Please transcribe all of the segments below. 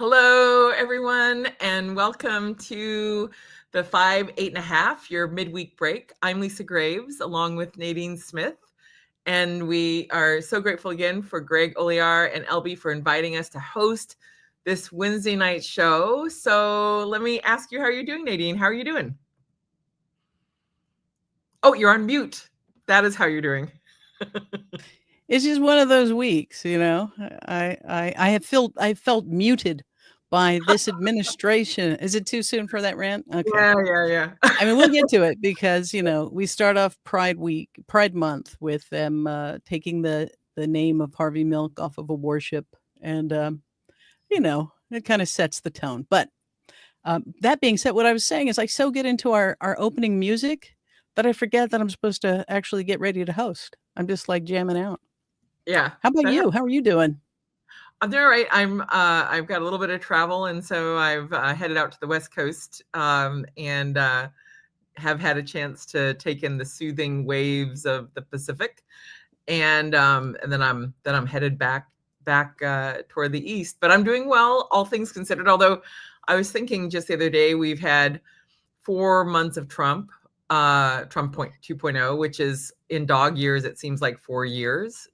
Hello, everyone, and welcome to the 5, 8 and a half, your midweek break. I'm Lisa Graves, along with Nadine Smith, and we are so grateful again for Greg Oliar and Elby for inviting us to host this Wednesday night show. So let me ask you how you're doing, Nadine. How are you doing? Oh, you're on mute. That is how you're doing. It's just one of those weeks, you know. I felt muted by this administration. Is it too soon for that rant? Okay. Yeah. I mean, we'll get to it because we start off Pride Month with them taking the name of Harvey Milk off of a warship, and it kind of sets the tone. But that being said, what I was saying is I so get into our opening music that I forget that I'm supposed to actually get ready to host. I'm just like jamming out. Yeah. How about you? How are you doing? I'm doing all right. I've got a little bit of travel, and so I've headed out to the West Coast, and have had a chance to take in the soothing waves of the Pacific, and then I'm headed back toward the east. But I'm doing well, all things considered. Although I was thinking just the other day, we've had 4 months of Trump 2.0, which is in dog years. It seems like 4 years.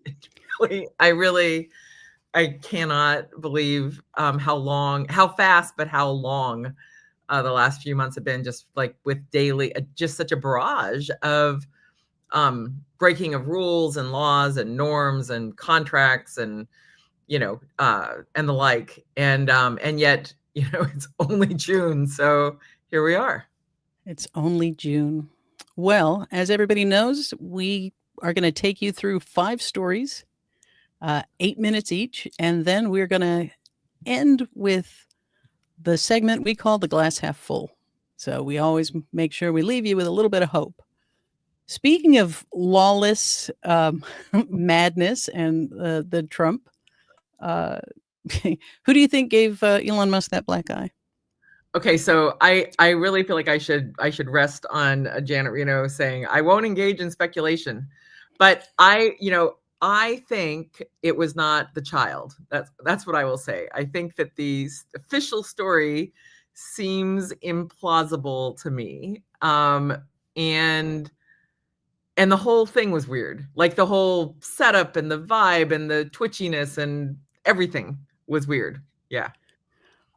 I cannot believe how fast, but how long the last few months have been, just like with daily, just such a barrage of breaking of rules and laws and norms and contracts and and the like. And yet, it's only June, so here we are. It's only June. Well, as everybody knows, we are going to take you through 5 stories, 8 minutes each, and then we're going to end with the segment we call the glass half full. So we always make sure we leave you with a little bit of hope. Speaking of lawless madness and the Trump, who do you think gave Elon Musk that black eye? Okay, so I really feel like I should rest on Janet Reno saying I won't engage in speculation, but I think it was not the child. That's what I will say. I think that the official story seems implausible to me, and the whole thing was weird. Like the whole setup and the vibe and the twitchiness and everything was weird. Yeah.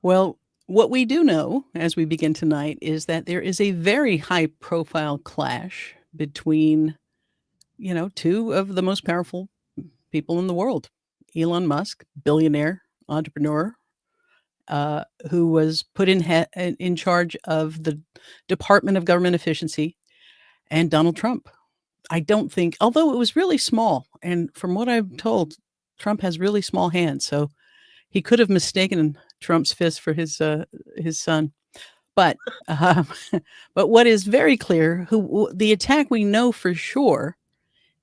Well, what we do know as we begin tonight is that there is a very high profile clash between, 2 of the most powerful people in the world. Elon Musk, billionaire entrepreneur, who was put in charge of the Department of Government Efficiency, and Donald Trump. I don't think, although it was really small, and from what I'm told, Trump has really small hands, so he could have mistaken Trump's fist for his son. But but what is very clear, the attack we know for sure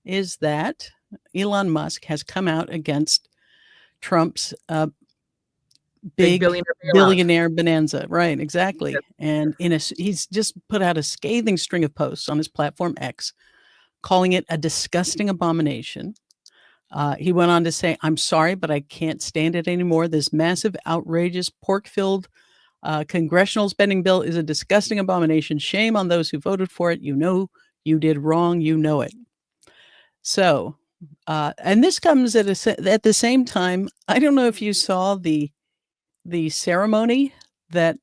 is that Elon Musk has come out against Trump's big billionaire bonanza. Right, exactly. Yep. And he's just put out a scathing string of posts on his platform X, calling it a disgusting abomination. He went on to say, "I'm sorry, but I can't stand it anymore. This massive, outrageous, pork-filled congressional spending bill is a disgusting abomination. Shame on those who voted for it. You know you did wrong. You know it." So, and this comes at the same time. I don't know if you saw the ceremony that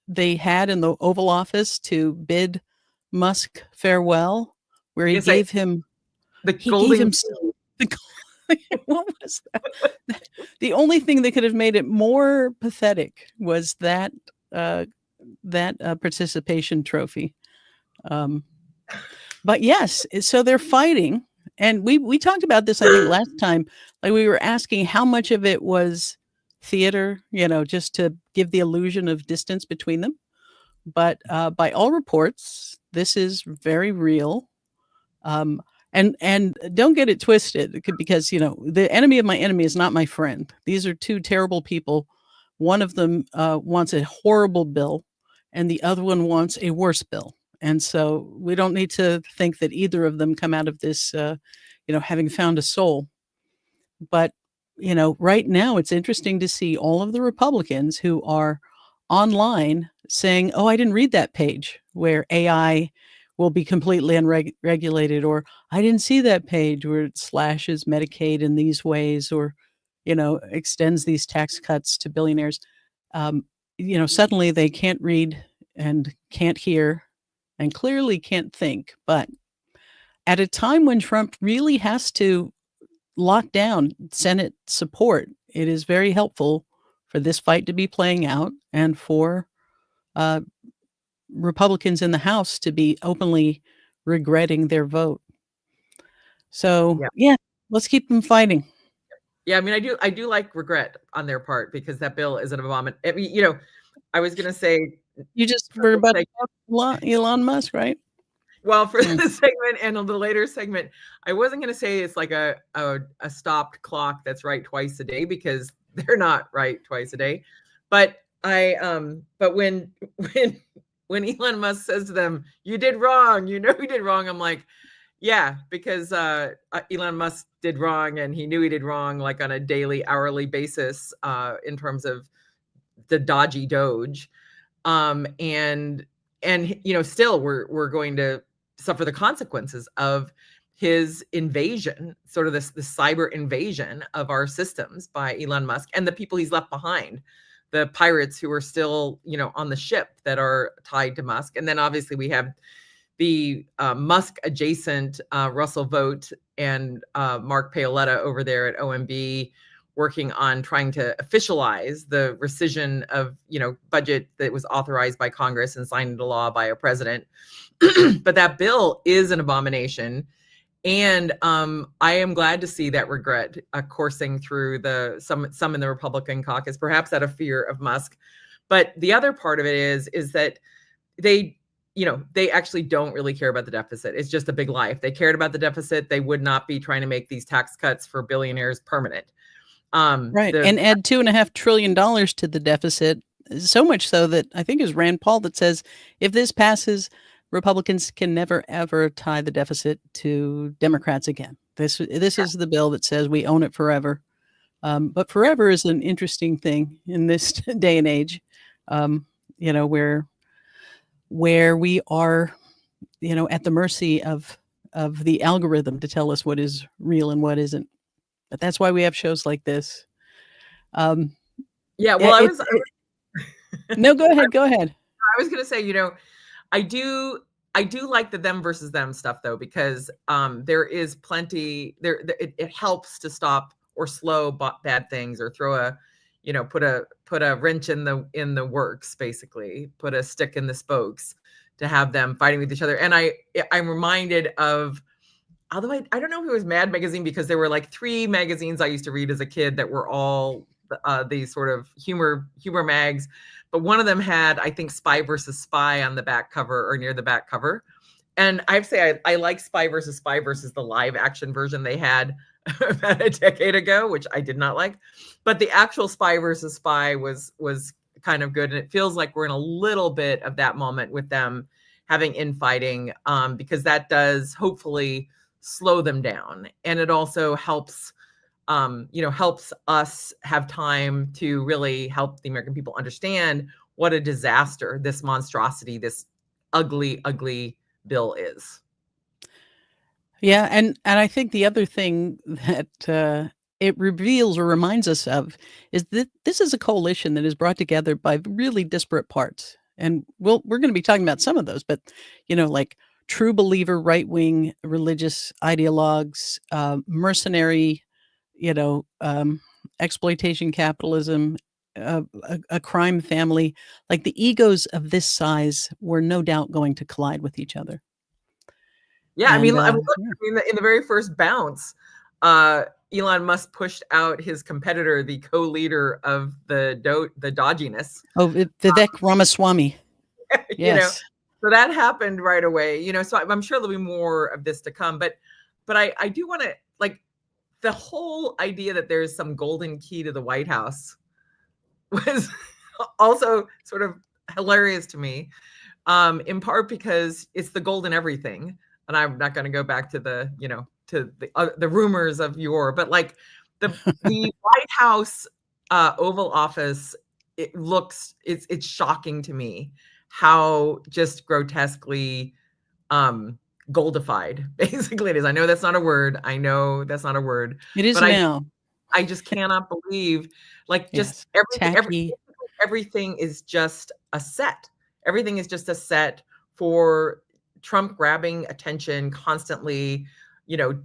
they had in the Oval Office to bid Musk farewell, where he gave him the golden. What was that? The only thing that could have made it more pathetic was that participation trophy. But yes, so they're fighting, and we talked about this I think last time. Like we were asking how much of it was theater, just to give the illusion of distance between them. But by all reports, this is very real. And don't get it twisted, because the enemy of my enemy is not my friend. These are 2 terrible people. One of them wants a horrible bill, and the other one wants a worse bill. And so we don't need to think that either of them come out of this, having found a soul. But right now it's interesting to see all of the Republicans who are online saying, "Oh, I didn't read that page where AI will be completely unregulated," or "I didn't see that page where it slashes Medicaid in these ways," or extends these tax cuts to billionaires. Um, suddenly they can't read and can't hear and clearly can't think. But at a time when Trump really has to lock down Senate support, it is very helpful for this fight to be playing out and for uh, Republicans in the House to be openly regretting their vote. So, Yeah. yeah, let's keep them fighting. Yeah, I mean, I do like regret on their part because that bill is an abomination. I mean, I was gonna say You just for were this about to segment, talk Elon Musk, right? well, for Mm. this segment and on the later segment, I wasn't gonna say it's like a stopped clock that's right twice a day because they're not right twice a day. But but when when Elon Musk says to them, "You did wrong, you did wrong," I'm like, yeah, because Elon Musk did wrong, and he knew he did wrong, like on a daily, hourly basis, in terms of the dodgy Doge, and still we're going to suffer the consequences of his invasion, sort of this cyber invasion of our systems by Elon Musk and the people he's left behind, the pirates who are still on the ship that are tied to Musk, and then obviously we have the Musk adjacent Russell Vogt and Mark Paoletta over there at OMB working on trying to officialize the rescission of budget that was authorized by Congress and signed into law by a president. But that bill is an abomination. And I am glad to see that regret coursing through some in the Republican caucus, perhaps out of fear of Musk. But the other part of it is that they they actually don't really care about the deficit. It's just a big lie. If they cared about the deficit, they would not be trying to make these tax cuts for billionaires permanent. Right, The and add $2.5 trillion to the deficit, so much so that I think it was Rand Paul that says, if this passes, Republicans can never, ever tie the deficit to Democrats again. This is the bill that says we own it forever. But forever is an interesting thing in this day and age, where we are, at the mercy of the algorithm to tell us what is real and what isn't. But that's why we have shows like this. yeah, Yeah, well, no, go ahead, go ahead. I was gonna say, I do like the them versus them stuff though, because there is plenty there. It helps to stop or slow bad things or throw a, put a wrench in the works, basically, put a stick in the spokes to have them fighting with each other. And I'm reminded of, although I don't know if it was Mad Magazine, because there were like 3 magazines I used to read as a kid that were all these sort of humor mags, but one of them had, I think, Spy versus Spy on the back cover or near the back cover. And I have to say I like Spy versus the live action version they had about a decade ago, which I did not like. But the actual Spy versus Spy was kind of good, and it feels like we're in a little bit of that moment with them having infighting, because that does hopefully slow them down, and it also helps helps us have time to really help the American people understand what a disaster this monstrosity, this ugly bill is. Yeah, and I think the other thing that it reveals or reminds us of is that this is a coalition that is brought together by really disparate parts. And we're going to be talking about some of those, but like true believer, right wing religious ideologues, mercenary, exploitation capitalism, a crime family. Like the egos of this size were no doubt going to collide with each other. Yeah, I mean, And look, yeah. in the very first bounce, Elon Musk pushed out his competitor, the co-leader of the dodginess. Oh, Vivek Ramaswamy. you know, Yes. so that happened right away. So I'm sure there'll be more of this to come. But I do want to, like, the whole idea that there's some golden key to the White House was also sort of hilarious to me, in part because it's the golden everything. And I'm not going to go back to the, to the rumors of yore, but like the White House Oval Office, it's shocking to me how just grotesquely goldified basically it is. I know that's not a word. It is But now. I just cannot believe, like, just Yes. Tacky. everything is just a set. Everything is just a set for Trump grabbing attention constantly,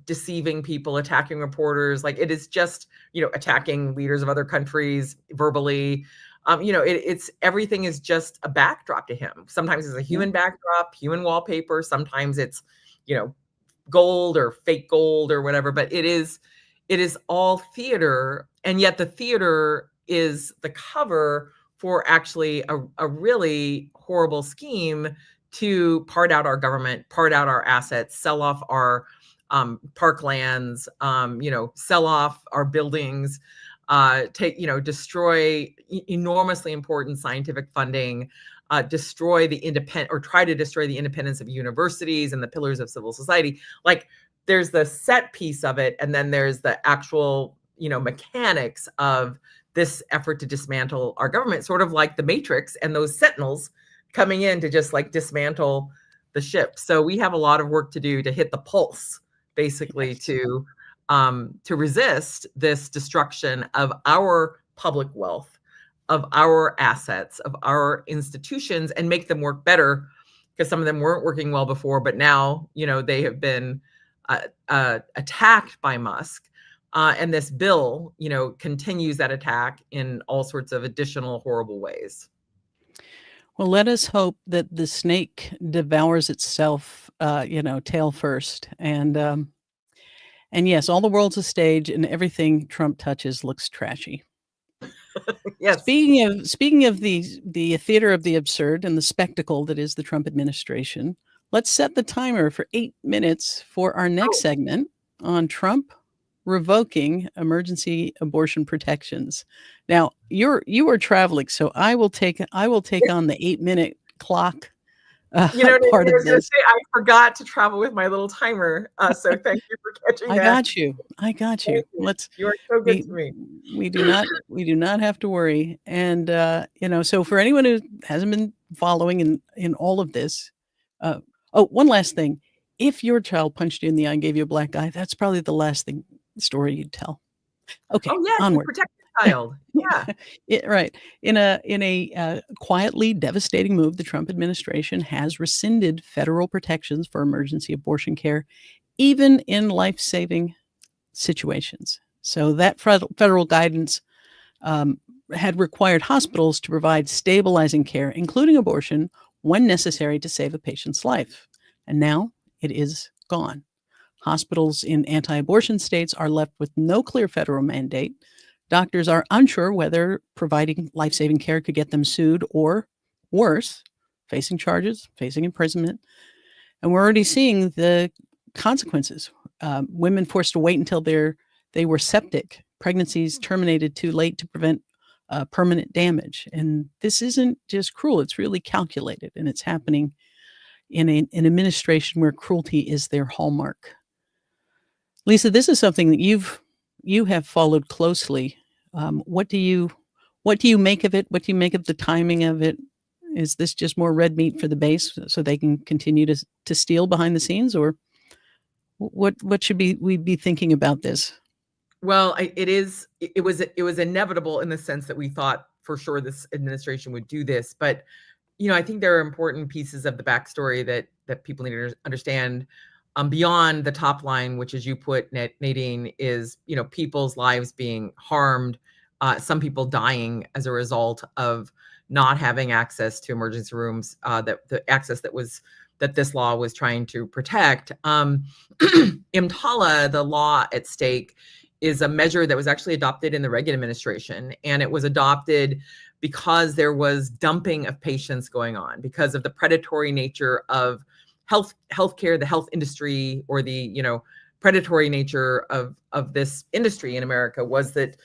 deceiving people, attacking reporters. Like, it is just, attacking leaders of other countries verbally. It's everything is just a backdrop to him. Sometimes it's a Yeah. human backdrop, human wallpaper. Sometimes it's, you know, gold or fake gold or whatever, but it is all theater, and yet the theater is the cover for actually a really horrible scheme to part out our government, part out our assets, sell off our parklands, sell off our buildings, destroy enormously important scientific funding, destroy the independent or try to destroy the independence of universities and the pillars of civil society. Like, there's the set piece of it, and then there's the actual, mechanics of this effort to dismantle our government, sort of like the Matrix and those sentinels coming in to just like dismantle the ship. So we have a lot of work to do to hit the pulse, basically, Yes. to resist this destruction of our public wealth, of our assets, of our institutions, and make them work better, because some of them weren't working well before, but now, they have been attacked by Musk. And this bill, continues that attack in all sorts of additional horrible ways. Well, let us hope that the snake devours itself, tail first. And yes, all the world's a stage, and everything Trump touches looks trashy. Yes. Speaking of the theater of the absurd and the spectacle that is the Trump administration, let's set the timer for 8 minutes for our next segment on Trump revoking emergency abortion protections. Now, you are traveling, so I will take on the 8-minute clock part I of was going to this. say, I forgot to travel with my little timer. So thank you for catching I that. got you. Thank you. Let's You are so good we to me. we do not have to worry. And so for anyone who hasn't been following in all of this, one last thing. If your child punched you in the eye and gave you a black eye, that's probably the last story you'd tell. Okay, Oh, yes, onward. protect the child. Yeah. Right. In a quietly devastating move, the Trump administration has rescinded federal protections for emergency abortion care, even in life-saving situations. So that federal guidance had required hospitals to provide stabilizing care, including abortion, when necessary to save a patient's life. And now it is gone. Hospitals in anti-abortion states are left with no clear federal mandate. Doctors are unsure whether providing life-saving care could get them sued or, worse, facing charges, facing imprisonment. And we're already seeing the consequences. Women forced to wait until they were septic, pregnancies terminated too late to prevent permanent damage. And this isn't just cruel, it's really calculated. And it's happening in an administration where cruelty is their hallmark. Lisa, this is something that you have followed closely. What do you make of it? What do you make of the timing of it? Is this just more red meat for the base so they can continue to steal behind the scenes, or what should we be thinking about this? Well, it was inevitable in the sense that we thought for sure this administration would do this, but I think there are important pieces of the backstory that people need to understand. Beyond the top line, which, as you put, Nadine, is people's lives being harmed, some people dying as a result of not having access to emergency rooms, that the access that this law was trying to protect. EMTALA, the law at stake, is a measure that was actually adopted in the Reagan administration, and it was adopted because there was dumping of patients going on because of the predatory nature of healthcare, the health industry, or the predatory nature of this industry in America. Was that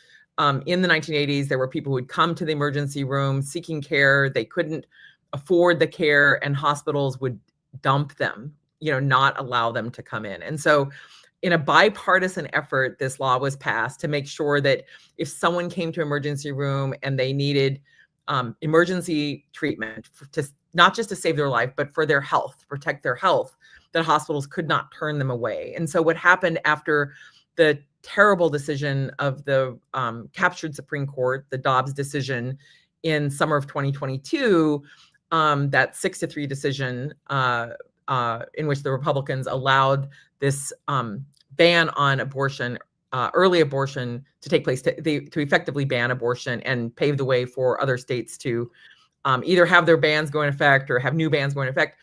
in the 1980s there were people who would come to the emergency room seeking care, they couldn't afford the care, and hospitals would dump them, not allow them to come in. And so in a bipartisan effort, this law was passed to make sure that if someone came to emergency room and they needed emergency treatment not just to save their life, but for their health, to protect their health, that hospitals could not turn them away. And so what happened after the terrible decision of the captured Supreme Court, the Dobbs decision in summer of 2022, that 6-3 decision in which the Republicans allowed this ban on abortion, early abortion, to take place, to effectively ban abortion and pave the way for other states to either have their bans go into effect or have new bans go into effect.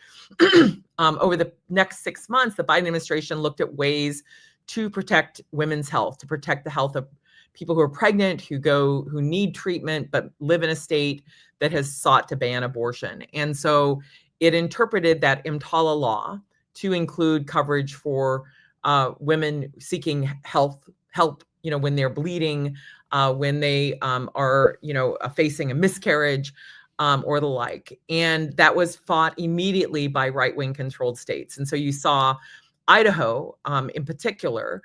Over the next 6 months, the Biden administration looked at ways to protect women's health, to protect the health of people who are pregnant, who need treatment, but live in a state that has sought to ban abortion. And so it interpreted that EMTALA law to include coverage for women seeking help, when they're bleeding, when they are, facing a miscarriage, or the like. And that was fought immediately by right-wing controlled states. And so you saw Idaho, in particular,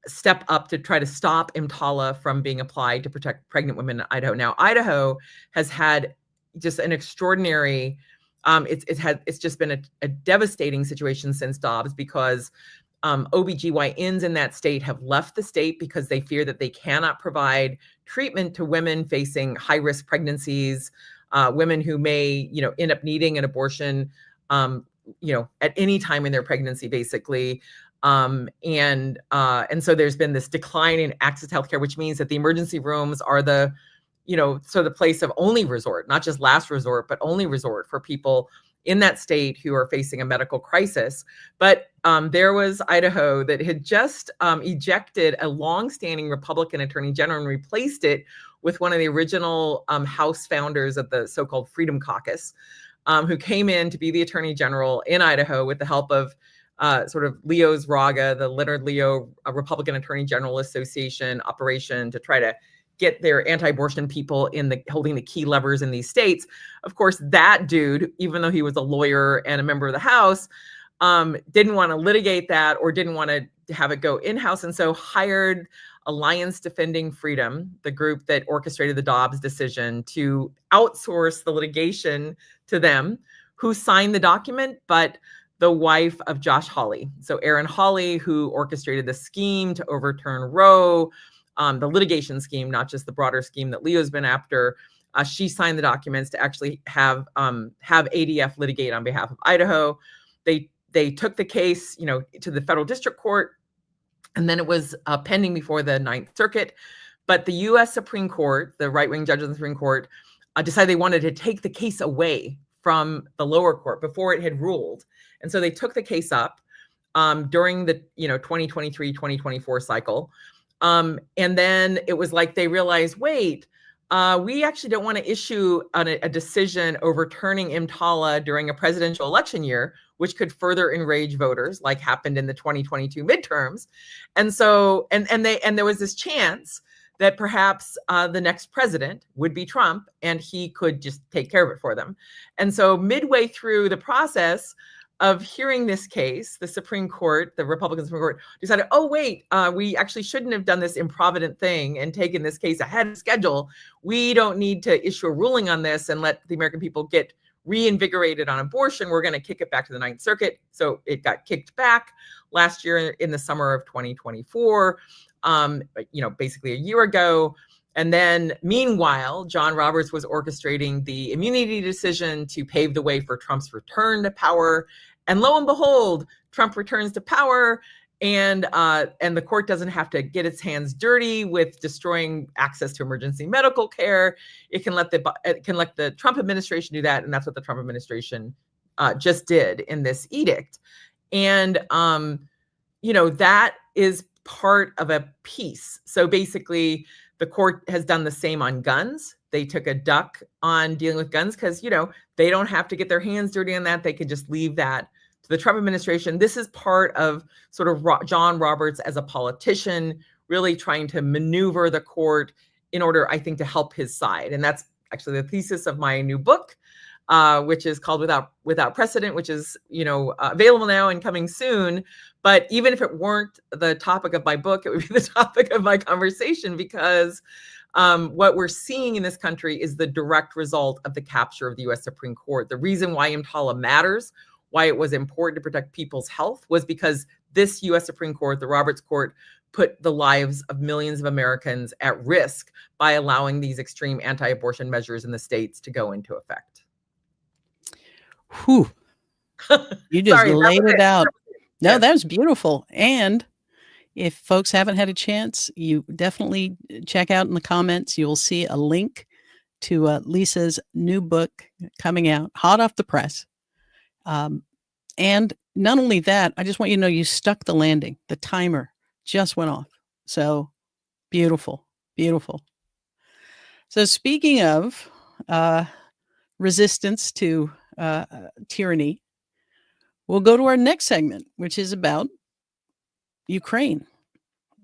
step up to try to stop EMTALA from being applied to protect pregnant women in Idaho. Now, Idaho has had just an extraordinary, it's just been a devastating situation since Dobbs, because OBGYNs in that state have left the state because they fear that they cannot provide treatment to women facing high-risk pregnancies, women who may, end up needing an abortion, at any time in their pregnancy, basically. And so there's been this decline in access to healthcare, which means that the emergency rooms are the place of only resort, not just last resort, but only resort for people in that state who are facing a medical crisis. But there was Idaho that had just ejected a longstanding Republican attorney general and replaced it with one of the original House founders of the so-called Freedom Caucus, who came in to be the attorney general in Idaho with the help of sort of Leo's RAGA, the Leonard Leo Republican Attorney General Association operation, to try to get their anti-abortion people holding the key levers in these states. Of course, that dude, even though he was a lawyer and a member of the House, didn't want to litigate that, or didn't want to have it go in-house, and so hired Alliance Defending Freedom, the group that orchestrated the Dobbs decision, to outsource the litigation to them, who signed the document, but the wife of Josh Hawley. So Aaron Hawley, who orchestrated the scheme to overturn Roe, the litigation scheme, not just the broader scheme that Leo's been after, she signed the documents to actually have ADF litigate on behalf of Idaho. They took the case, to the federal district court, and then it was pending before the Ninth Circuit. But the U.S. Supreme Court, the right-wing judges of the Supreme Court, decided they wanted to take the case away from the lower court before it had ruled. And so they took the case up during the 2023-2024 cycle. And then it was like they realized, wait, we actually don't want to issue a decision overturning EMTALA during a presidential election year, which could further enrage voters, like happened in the 2022 midterms. And so, and there was this chance that perhaps the next president would be Trump, and he could just take care of it for them. And so midway through the process of hearing this case, the Supreme Court, the Republican Supreme Court, decided, oh, wait, we actually shouldn't have done this improvident thing and taken this case ahead of schedule. We don't need to issue a ruling on this and let the American people get reinvigorated on abortion. We're going to kick it back to the Ninth Circuit. So it got kicked back last year in the summer of 2024, basically a year ago. And then meanwhile, John Roberts was orchestrating the immunity decision to pave the way for Trump's return to power. And lo and behold, Trump returns to power, and the court doesn't have to get its hands dirty with destroying access to emergency medical care. It can let the Trump administration do that, and that's what the Trump administration just did in this edict. And that is part of a piece. So basically, the court has done the same on guns. They took a duck on dealing with guns because, they don't have to get their hands dirty on that. They could just leave that to the Trump administration. This is part of sort of John Roberts as a politician, really trying to maneuver the court in order, I think, to help his side. And that's actually the thesis of my new book, which is called Without Precedent, which is available now and coming soon. But even if it weren't the topic of my book, it would be the topic of my conversation, because what we're seeing in this country is the direct result of the capture of the U.S. Supreme Court. The reason why EMTALA matters, why it was important to protect people's health, was because this U.S. Supreme Court, the Roberts Court, put the lives of millions of Americans at risk by allowing these extreme anti-abortion measures in the states to go into effect. Whew. You just Sorry, laid it out. No, Yes. that was beautiful. And if folks haven't had a chance, you definitely check out in the comments. You'll see a link to Lisa's new book coming out, hot off the press. And not only that, I just want you to know you stuck the landing. The timer just went off. So beautiful, beautiful. So speaking of resistance to tyranny, we'll go to our next segment, which is about Ukraine.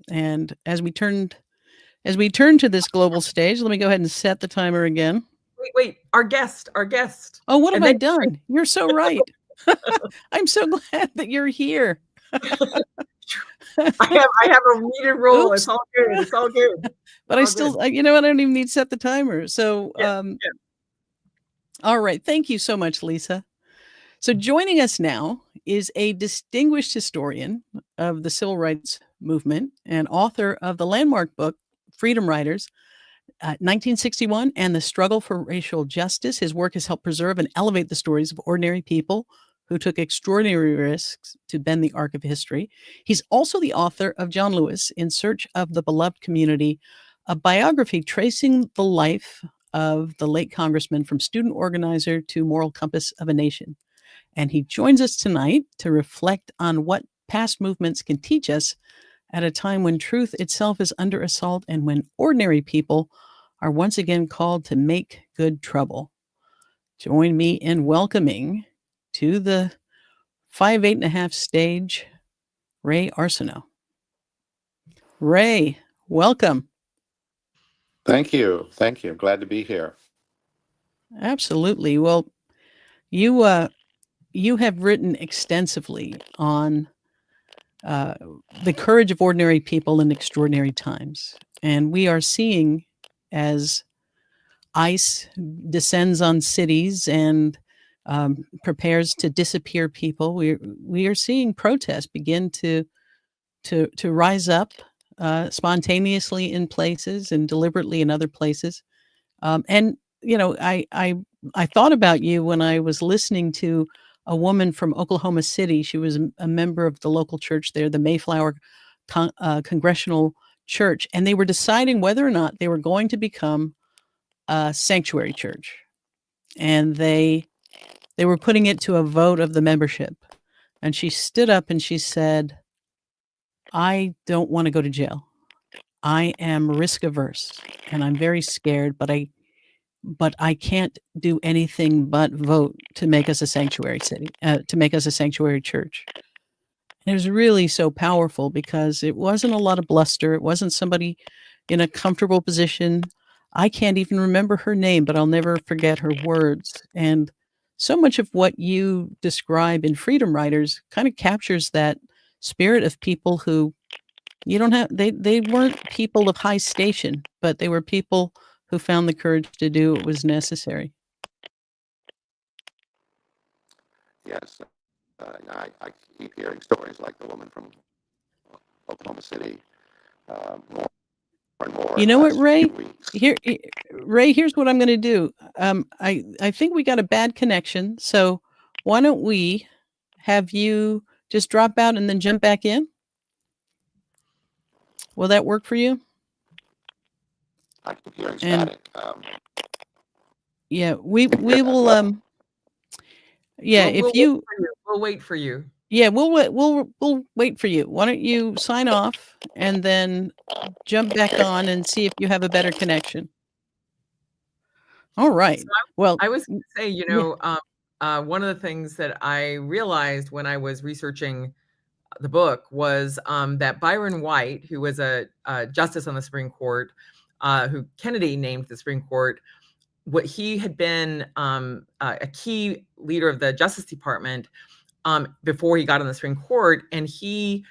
And as we turn to this global stage, let me go ahead and set the timer again. Wait, our guest. Oh, what have I done? You're so right. I'm so glad that you're here. I have a needed role. Oops. It's all good. But I still, I don't even need to set the timer. So, all right. Thank you so much, Lisa. So joining us now is a distinguished historian of the civil rights movement and author of the landmark book, Freedom Riders, 1961 and the Struggle for Racial Justice. His work has helped preserve and elevate the stories of ordinary people who took extraordinary risks to bend the arc of history. He's also the author of John Lewis, In Search of the Beloved Community, a biography tracing the life of the late congressman from student organizer to moral compass of a nation. And he joins us tonight to reflect on what past movements can teach us at a time when truth itself is under assault and when ordinary people are once again called to make good trouble. Join me in welcoming to the 5'8.5" stage, Ray Arsenault. Ray, welcome. Thank you. Glad to be here. Absolutely. Well, you have written extensively on the courage of ordinary people in extraordinary times. And we are seeing, as ICE descends on cities and prepares to disappear people, we are seeing protests begin to rise up spontaneously in places and deliberately in other places. And I thought about you when I was listening to a woman from Oklahoma City. She was a member of the local church there, the Mayflower Congregational Church, and they were deciding whether or not they were going to become a sanctuary church. And they were putting it to a vote of the membership. And she stood up and she said, I don't want to go to jail. I am risk averse and I'm very scared, but I can't do anything but vote to make us a sanctuary city, to make us a sanctuary church. And it was really so powerful because it wasn't a lot of bluster. It wasn't somebody in a comfortable position. I can't even remember her name, but I'll never forget her words. And so much of what you describe in Freedom Riders kind of captures that spirit of people who they weren't people of high station, but they were people who found the courage to do what was necessary. Yes. I keep hearing stories like the woman from Oklahoma City more and more. You know what, Ray? Ray, here's what I'm going to do. I think we got a bad connection, so why don't we have you just drop out and then jump back in? Will that work for you? I keep hearing static. Yeah, we will. Yeah, we'll wait for you. Yeah, we'll wait for you. Why don't you sign off and then jump back on and see if you have a better connection? All right. So I was going to say, one of the things that I realized when I was researching the book was that Byron White, who was a justice on the Supreme Court, who Kennedy named the Supreme Court, what he had been a key leader of the Justice Department before he got on the Supreme Court, and he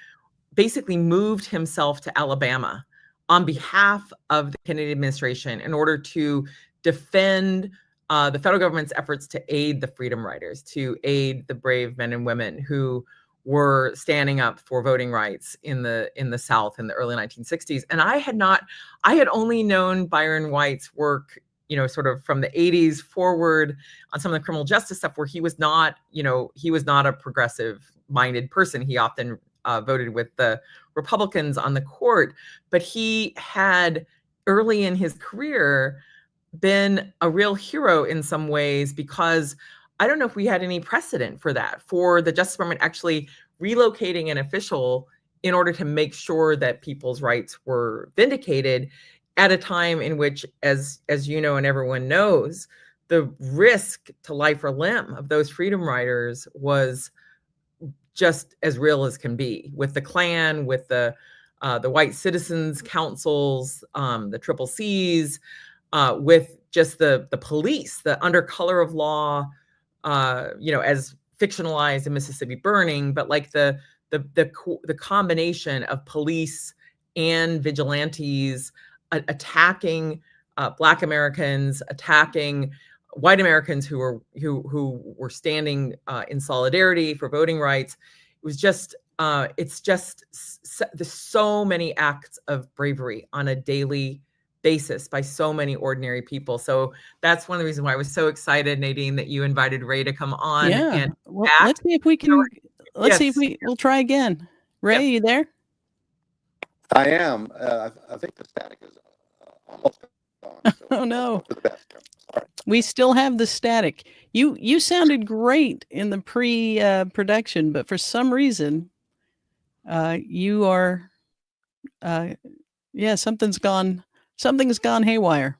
basically moved himself to Alabama on behalf of the Kennedy administration in order to defend the federal government's efforts to aid the freedom riders, to aid the brave men and women who were standing up for voting rights in the South in the early 1960s. And I had only known Byron White's work, sort of from the 80s forward on some of the criminal justice stuff, where he was not a progressive minded person. He often voted with the Republicans on the court, but he had early in his career been a real hero in some ways, because I don't know if we had any precedent for that, for the Justice Department actually relocating an official in order to make sure that people's rights were vindicated at a time in which, as you know and everyone knows, the risk to life or limb of those freedom riders was just as real as can be, with the Klan, with the white citizens councils, the Triple Cs, with just the police, the under color of law, as fictionalized in Mississippi Burning, but like the combination of police and vigilantes attacking Black Americans, attacking white Americans who were standing in solidarity for voting rights. It was just there's so many acts of bravery on a daily basis by so many ordinary people. So that's one of the reasons why I was so excited, Nadine, that you invited Ray to come on. Yeah. And well, let's see if we can. Let's see if we'll try again. Ray, you there? I am. I think the static is almost gone. So oh no. To the best. Sorry. We still have the static. You sounded great in the pre-production, but for some reason, you are, something's gone haywire.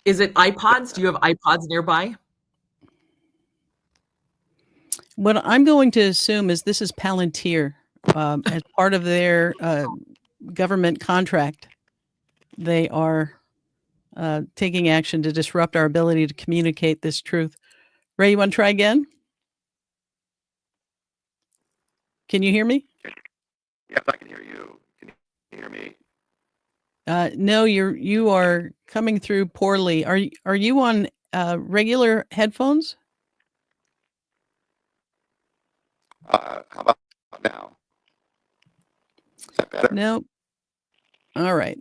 Is it iPods? Do you have iPods nearby? What I'm going to assume is this is Palantir, as part of their government contract. They are taking action to disrupt our ability to communicate this truth. Ray, you want to try again? Can you hear me? Yes, I can hear you. Can you hear me? No, you are coming through poorly. Are you on regular headphones? How about now? Is that better? No. All right.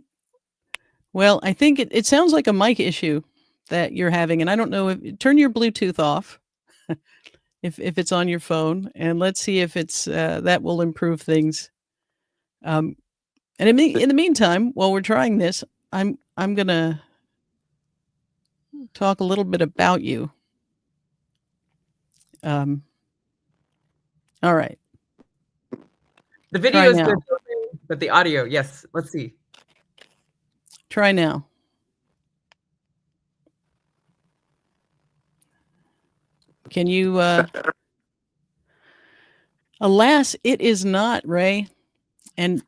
Well, I think it sounds like a mic issue that you're having, and I don't know turn your Bluetooth off if it's on your phone, and let's see if it's that will improve things. And in the meantime, while we're trying this, I'm gonna talk a little bit about you. All right. The video is good, but the audio, yes. Let's see. Try now. Can you? Alas, it is not, Ray. And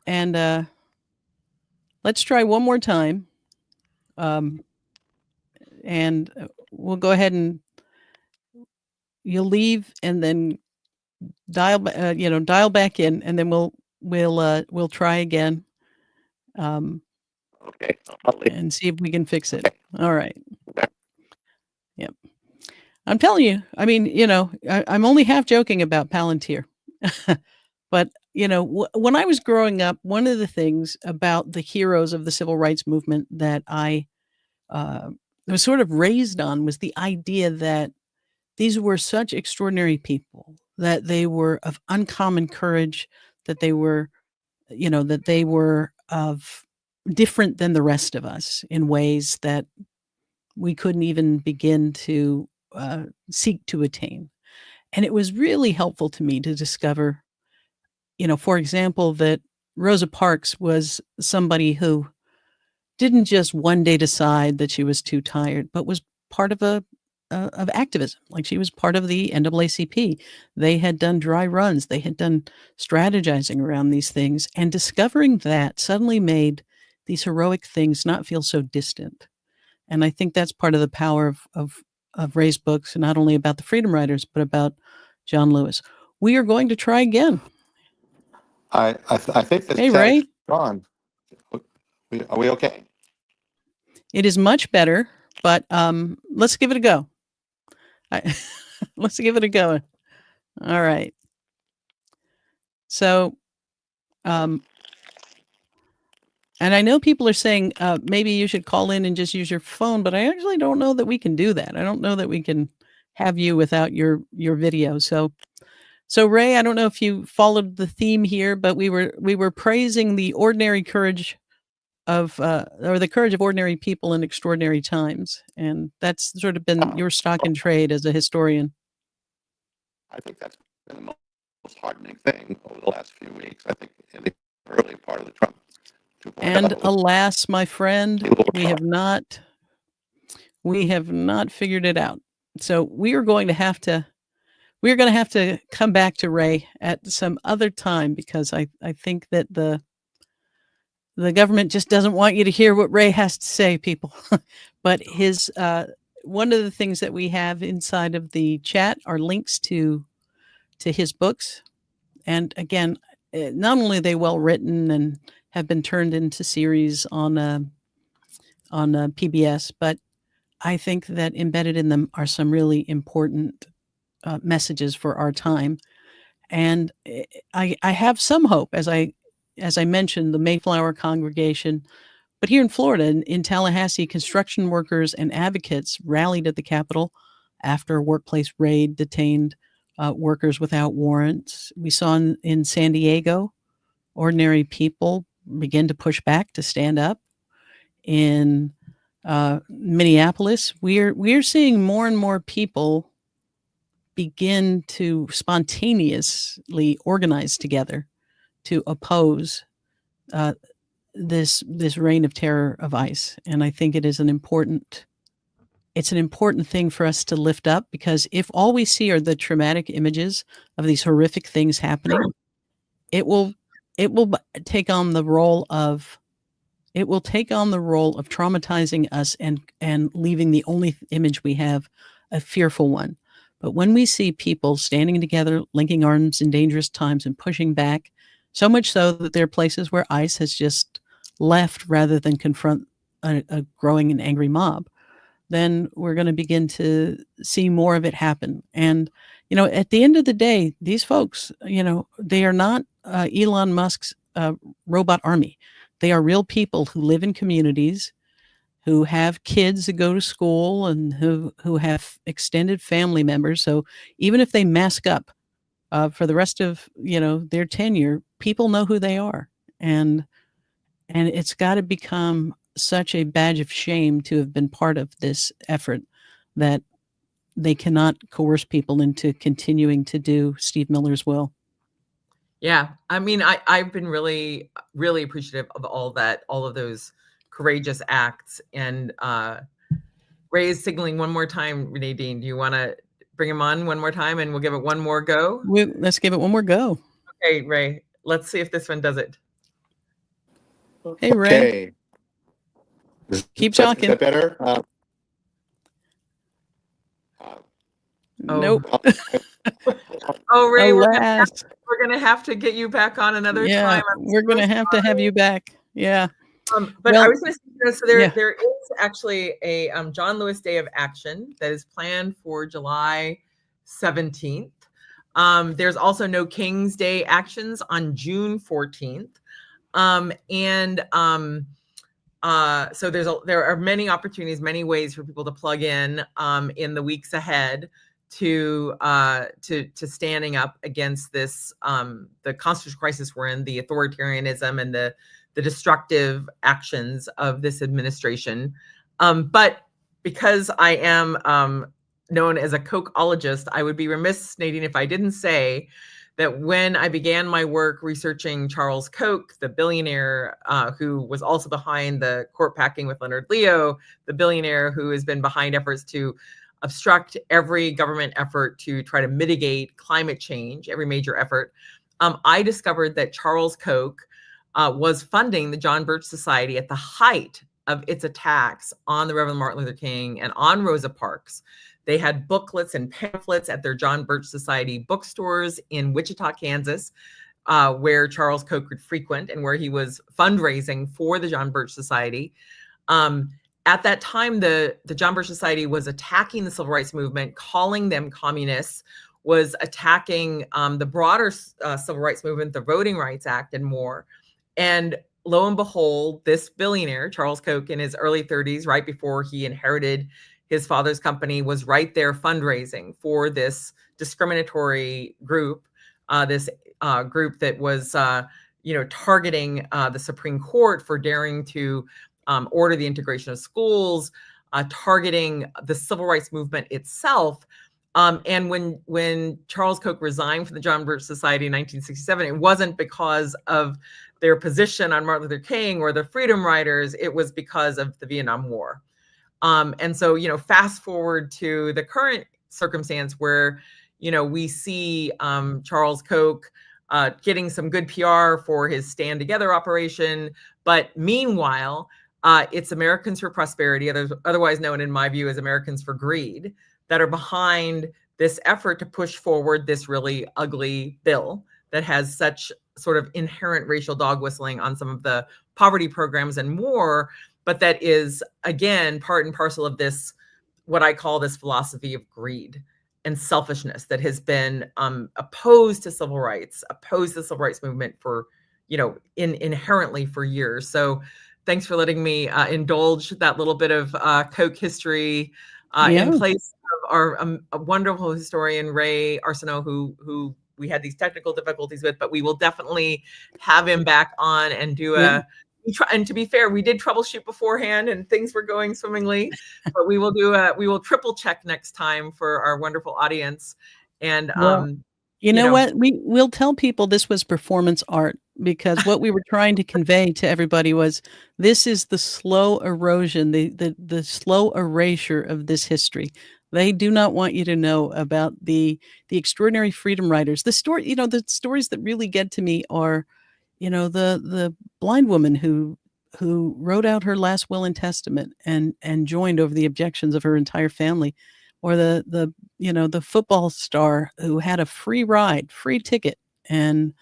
let's try one more time. And we'll go ahead and you'll leave and then dial back in, and then we'll try again. Okay. And see if we can fix it. Okay. All right. Okay. Yep. I'm telling you, I mean, I'm only half joking about Palantir, but when I was growing up, one of the things about the heroes of the civil rights movement that I was sort of raised on was the idea that these were such extraordinary people, that they were of uncommon courage, that they were of different than the rest of us in ways that we couldn't even begin to seek to attain. And it was really helpful to me to discover, for example, that Rosa Parks was somebody who didn't just one day decide that she was too tired, but was part of of activism. Like, she was part of the NAACP. They had done dry runs. They had done strategizing around these things, and discovering that suddenly made these heroic things not feel so distant. And I think that's part of the power of Ray's books, not only about the Freedom Riders, but about John Lewis. We are going to try again. I think this Hey, chat is Ray. gone. Are we okay? It is much better, but let's give it a go. Let's give it a go. All right. So, and I know people are saying maybe you should call in and just use your phone, but I actually don't know that we can do that. I don't know that we can have you without your video. So Ray, I don't know if you followed the theme here, but we were praising the ordinary courage of or the courage of ordinary people in extraordinary times, and that's sort of been your stock in trade as a historian. I think that's been the most heartening thing over the last few weeks. I think in the early part of the Trump 2.0. And alas, my friend, we have not figured it out. So we are going to have to come back to Ray at some other time, because I think that the government just doesn't want you to hear what Ray has to say, people. But his one of the things that we have inside of the chat are links to his books. And again, not only are they well written and have been turned into series on PBS, but I think that embedded in them are some really important messages for our time. And I have some hope, as I mentioned, the Mayflower congregation. But here in Florida, in Tallahassee, construction workers and advocates rallied at the Capitol after a workplace raid detained workers without warrants. We saw in San Diego, ordinary people begin to push back, to stand up. In Minneapolis, we're seeing more and more people begin to spontaneously organize together to oppose this reign of terror of ICE. And I think it's an important thing for us to lift up, because if all we see are the traumatic images of these horrific things happening, it will take on the role of traumatizing us and leaving the only image we have a fearful one. But when we see people standing together, linking arms in dangerous times and pushing back, so much so that there are places where ICE has just left rather than confront a growing and angry mob, then we're going to begin to see more of it happen. And, at the end of the day, these folks, they are not Elon Musk's robot army. They are real people who live in communities, who have kids that go to school, and who have extended family members. So even if they mask up for the rest of their tenure, people know who they are, and it's got to become such a badge of shame to have been part of this effort that they cannot coerce people into continuing to do Steve Miller's will. Yeah, I mean, I've been really, really appreciative of all of those courageous acts. And Ray is signaling one more time. Nadine, do you want to bring him on one more time, and we'll give it one more go? Let's give it one more go. Okay, Ray, let's see if this one does it. Hey, Ray. Okay. Keep talking. Is that better? Nope. Oh, Ray, Alas. we're gonna have to get you back on another time. We're going to have to have you back. Yeah. But I was going to say, so there is actually a John Lewis Day of Action that is planned for July 17th. There's also No King's Day actions on June 14th. So there are many opportunities, many ways for people to plug in the weeks ahead to standing up against this the constitutional crisis we're in, the authoritarianism and the destructive actions of this administration. But because I am known as a Kochologyst, I would be remiss, Nadine, if I didn't say that when I began my work researching Charles Koch, the billionaire who was also behind the court packing with Leonard Leo, the billionaire who has been behind efforts to obstruct every government effort to try to mitigate climate change, every major effort, I discovered that Charles Koch was funding the John Birch Society at the height of its attacks on the Reverend Martin Luther King and on Rosa Parks. They had booklets and pamphlets at their John Birch Society bookstores in Wichita, Kansas, where Charles Koch would frequent and where he was fundraising for the John Birch Society. At that time, the John Birch Society was attacking the civil rights movement, calling them communists, was attacking the broader civil rights movement, the Voting Rights Act, and more. And lo and behold, this billionaire, Charles Koch, in his early 30s, right before he inherited his father's company, was right there fundraising for this discriminatory group, this group that was, targeting the Supreme Court for daring to order the integration of schools, targeting the civil rights movement itself. And when Charles Koch resigned from the John Birch Society in 1967, it wasn't because of their position on Martin Luther King or the Freedom Riders. It was because of the Vietnam War. And so, fast forward to the current circumstance where, we see Charles Koch getting some good PR for his Stand Together operation. But meanwhile, it's Americans for Prosperity, otherwise known in my view as Americans for Greed, that are behind this effort to push forward this really ugly bill that has such sort of inherent racial dog whistling on some of the poverty programs and more, but that is, again, part and parcel of this, what I call this philosophy of greed and selfishness that has been opposed to civil rights, opposed to the civil rights movement for, inherently for years. So thanks for letting me indulge that little bit of Koch history in place of our a wonderful historian, Ray Arsenault, who we had these technical difficulties with, but we will definitely have him back on and do and to be fair, we did troubleshoot beforehand and things were going swimmingly, but we will triple check next time for our wonderful audience. And, you know what? We'll tell people this was performance art, because what we were trying to convey to everybody was this is the slow erosion, the slow erasure of this history. They do not want you to know about the extraordinary freedom riders. The stories that really get to me are, the blind woman who wrote out her last will and testament and joined over the objections of her entire family, or the football star who had a free ticket, and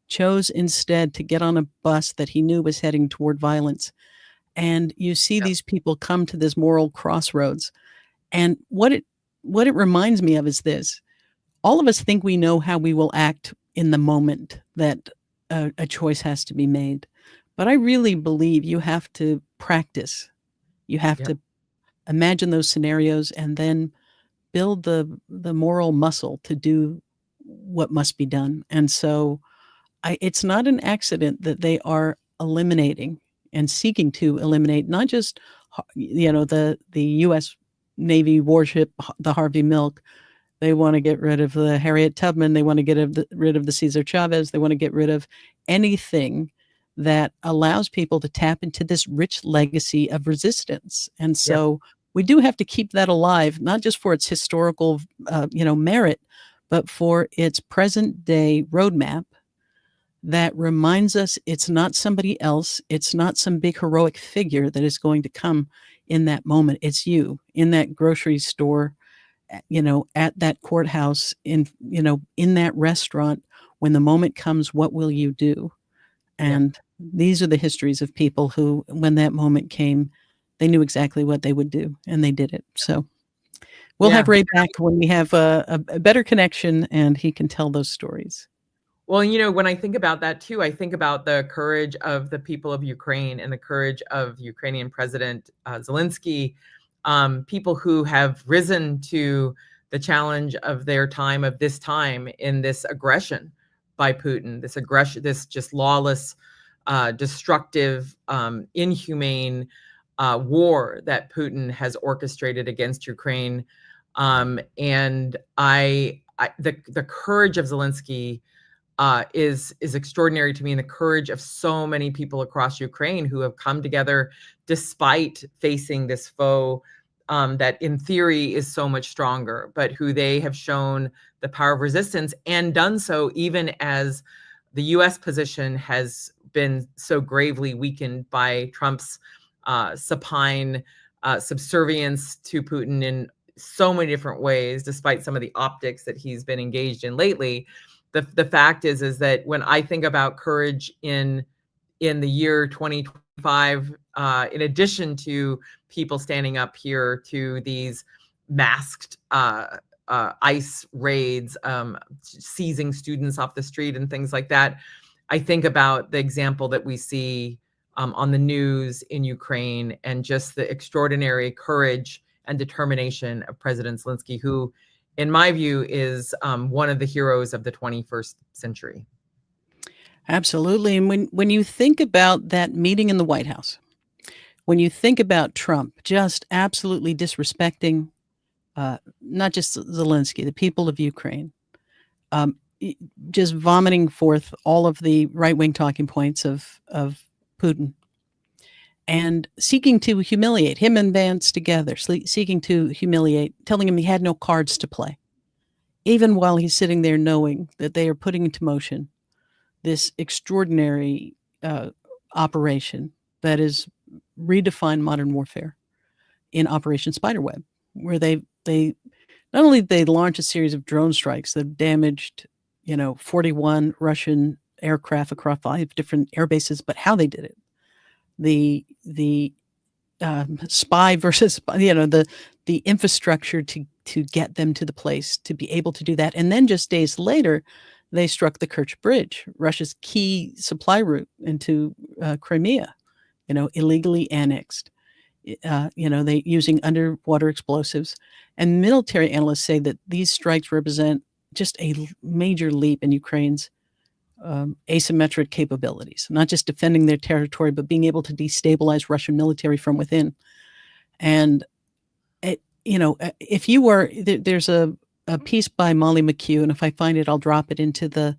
chose instead to get on a bus that he knew was heading toward violence. And you see these people come to this moral crossroads. And what it reminds me of is this: all of us think we know how we will act in the moment that a choice has to be made. But I really believe you have to practice. You have to imagine those scenarios and then build the moral muscle to do what must be done. And so it's not an accident that they are eliminating and seeking to eliminate not just, the U.S. Navy warship, the Harvey Milk. They want to get rid of the Harriet Tubman. They want to get rid of the Cesar Chavez. They want to get rid of anything that allows people to tap into this rich legacy of resistance. And so we do have to keep that alive, not just for its historical, merit, but for its present day roadmap that reminds us it's not somebody else. It's not some big heroic figure that is going to come in that moment. It's you in that grocery store, at that courthouse, in that restaurant. When the moment comes, what will you do? And these are the histories of people who, when that moment came, they knew exactly what they would do, and they did it. So we'll have Ray back when we have a better connection and he can tell those stories. Well, when I think about that too, I think about the courage of the people of Ukraine and the courage of Ukrainian President Zelensky, people who have risen to the challenge of their time, of this time, in this aggression by Putin, this just lawless, destructive, inhumane war that Putin has orchestrated against Ukraine. And the courage of Zelensky is extraordinary to me, and the courage of so many people across Ukraine who have come together despite facing this foe that in theory is so much stronger, but who they have shown the power of resistance, and done so even as the U.S. position has been so gravely weakened by Trump's supine subservience to Putin in so many different ways, despite some of the optics that he's been engaged in lately. The fact is that when I think about courage in the year 2025, in addition to people standing up here to these masked ICE raids, seizing students off the street and things like that, I think about the example that we see on the news in Ukraine, and just the extraordinary courage and determination of President Zelensky, who, in my view, is one of the heroes of the 21st century. Absolutely. And when you think about that meeting in the White House, when you think about Trump just absolutely disrespecting not just Zelensky, the people of Ukraine, just vomiting forth all of the right-wing talking points of Putin, and seeking to humiliate him and Vance together, seeking to humiliate, telling him he had no cards to play, even while he's sitting there knowing that they are putting into motion this extraordinary operation that is redefined modern warfare in Operation Spiderweb, where they not only did they launch a series of drone strikes that damaged 41 Russian aircraft across 5 different air bases, but how they did it, the spy versus the infrastructure to get them to the place to be able to do that, and then just days later, they struck the Kerch Bridge, Russia's key supply route into Crimea, illegally annexed. They using underwater explosives, and military analysts say that these strikes represent just a major leap in Ukraine's asymmetric capabilities, not just defending their territory, but being able to destabilize Russian military from within. And if you were there's a piece by Molly McHugh, and if I find it, I'll drop it into the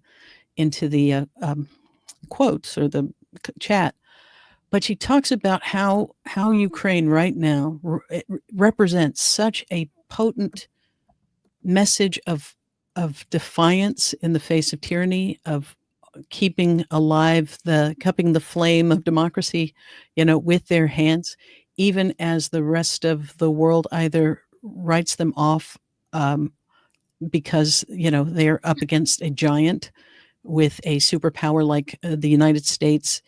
quotes or the chat. But she talks about how Ukraine right now represents such a potent message of defiance in the face of tyranny, of keeping alive cupping the flame of democracy, with their hands, even as the rest of the world either writes them off because they're up against a giant with a superpower like the United States,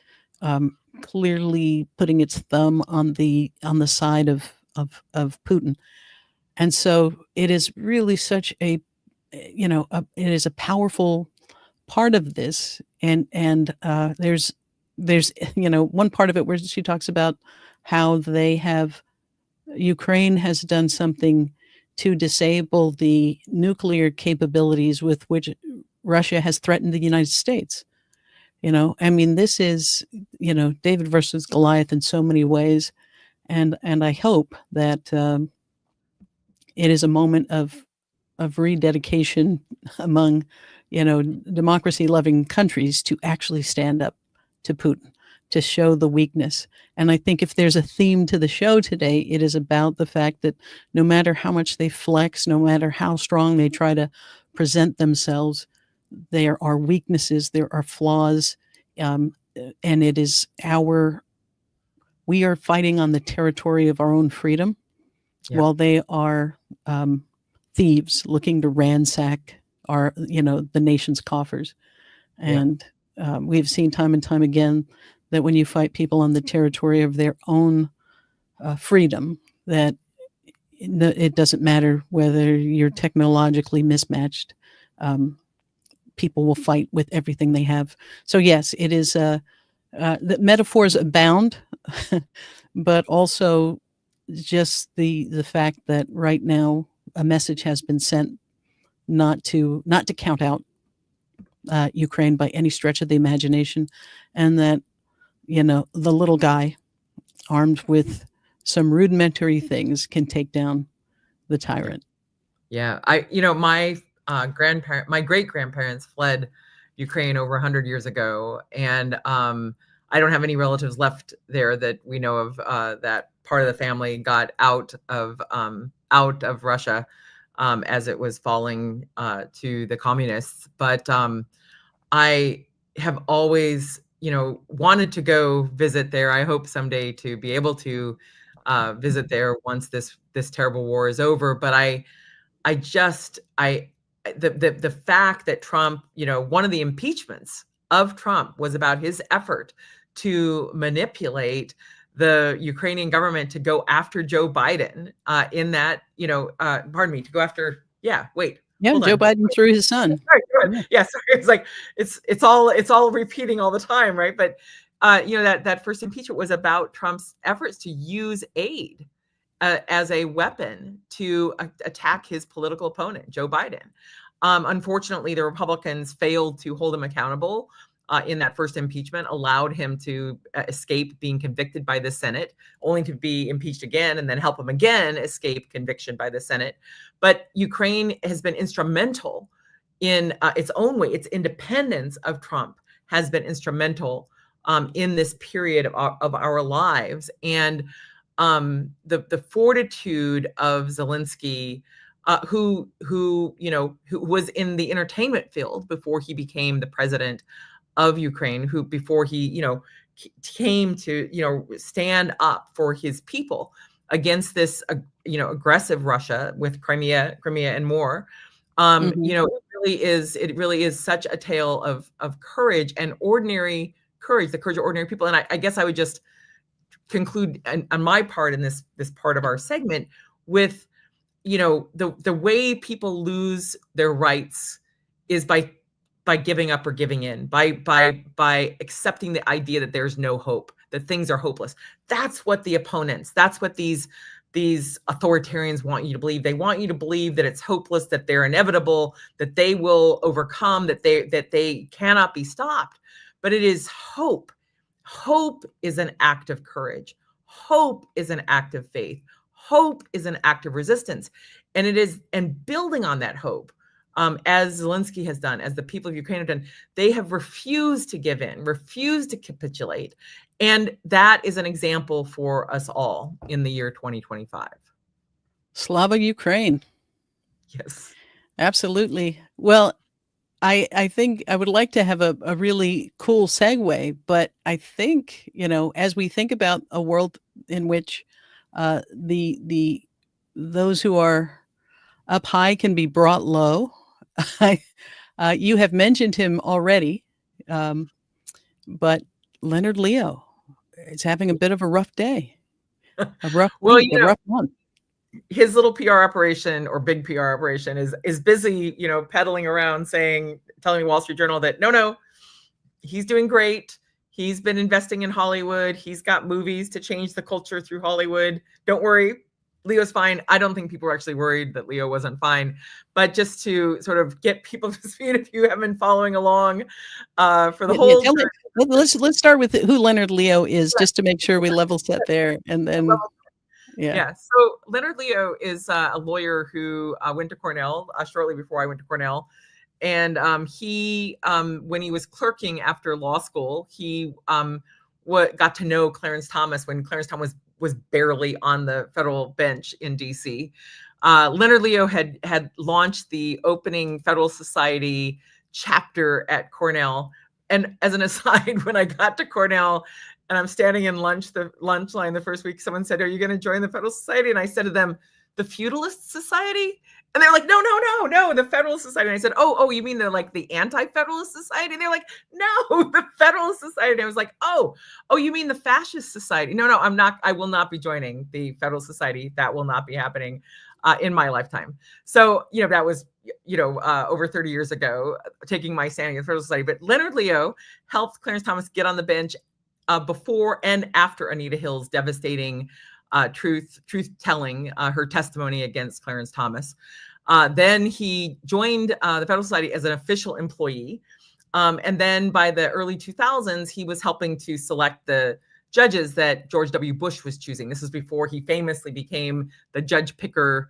clearly putting its thumb on the side of Putin. And so it is really such a it is a powerful part of this, and there's one part of it where she talks about how Ukraine has done something to disable the nuclear capabilities with which Russia has threatened the United States. This is David versus Goliath in so many ways, and I hope that it is a moment of rededication among democracy-loving countries to actually stand up to Putin, to show the weakness. And I think if there's a theme to the show today, it is about the fact that no matter how much they flex, no matter how strong they try to present themselves, there are weaknesses, there are flaws, and it is we are fighting on the territory of our own freedom, while they are thieves looking to ransack the nation's coffers. And we've seen time and time again that when you fight people on the territory of their own freedom, that it doesn't matter whether you're technologically mismatched. People will fight with everything they have. So yes, it is the metaphors abound, but also just the fact that right now a message has been sent not to count out Ukraine by any stretch of the imagination, and that the little guy armed with some rudimentary things can take down the tyrant. Yeah, my great grandparents fled Ukraine over 100 years ago, and I don't have any relatives left there that we know of. That part of the family got out of Russia as it was falling to the communists. But I have always, wanted to go visit there. I hope someday to be able to visit there once this terrible war is over. But the fact that Trump, one of the impeachments of Trump was about his effort to manipulate the Ukrainian government to go after Joe Biden to go after, Joe Biden through his son. Sorry. It's like it's all repeating all the time, right? But that first impeachment was about Trump's efforts to use aid as a weapon to attack his political opponent, Joe Biden. Unfortunately, the Republicans failed to hold him accountable in that first impeachment, allowed him to escape being convicted by the Senate, only to be impeached again and then help him again escape conviction by the Senate. But Ukraine has been instrumental in its own way. Its independence of Trump has been instrumental in this period of our lives. And the fortitude of Zelensky, who was in the entertainment field before he became the president of Ukraine, who before he came to stand up for his people against this aggressive Russia with Crimea and more. It really is such a tale of courage and ordinary courage, the courage of ordinary people. And I guess I would just conclude on my part in this part of our segment with the way people lose their rights is by giving up or giving in, by accepting the idea that there's no hope, that things are hopeless. That's what the opponents, that's what these authoritarians want you to believe. They want you to believe that it's hopeless, that they're inevitable, that they will overcome, that they cannot be stopped. But it is hope. Hope is an act of courage. Hope is an act of faith. Hope is an act of resistance. And building on that hope, as Zelensky has done, as the people of Ukraine have done, they have refused to give in, refused to capitulate. And that is an example for us all in the year 2025. Slava Ukraine. Yes. Absolutely. Well, I think I would like to have a really cool segue, but I think, as we think about a world in which those who are up high can be brought low, you have mentioned him already, but Leonard Leo is having a bit of a rough day, a rough week, a rough month. His little PR operation or big PR operation is busy, peddling around telling the Wall Street Journal that no, he's doing great. He's been investing in Hollywood. He's got movies to change the culture through Hollywood. Don't worry, Leo's fine. I don't think people are actually worried that Leo wasn't fine, but just to sort of get people to speed, if you haven't been following along for the whole. Let's start with who Leonard Leo is, just to make sure we level set there, and then. Yeah. So Leonard Leo is a lawyer who went to Cornell shortly before I went to Cornell. And he, when he was clerking after law school, he got to know Clarence Thomas when Clarence Thomas was barely on the federal bench in DC. Leonard Leo had launched the opening Federalist Society chapter at Cornell. And as an aside, when I got to Cornell, and I'm standing in the lunch line the first week, someone said, "Are you going to join the Federalist Society?" And I said to them, "The Feudalist Society?" And they're like, no, the Federalist Society. And I said, oh, you mean the Anti-Federalist Society? And they're like, no, the Federalist Society. And I was like, oh, you mean the Fascist Society? No, I will not be joining the Federalist Society. That will not be happening in my lifetime. So, that was, over 30 years ago, taking my standing in the Federalist Society. But Leonard Leo helped Clarence Thomas get on the bench before and after Anita Hill's devastating truth-telling, her testimony against Clarence Thomas. Then he joined the Federal Society as an official employee. And then by the early 2000s, he was helping to select the judges that George W. Bush was choosing. This is before he famously became the judge picker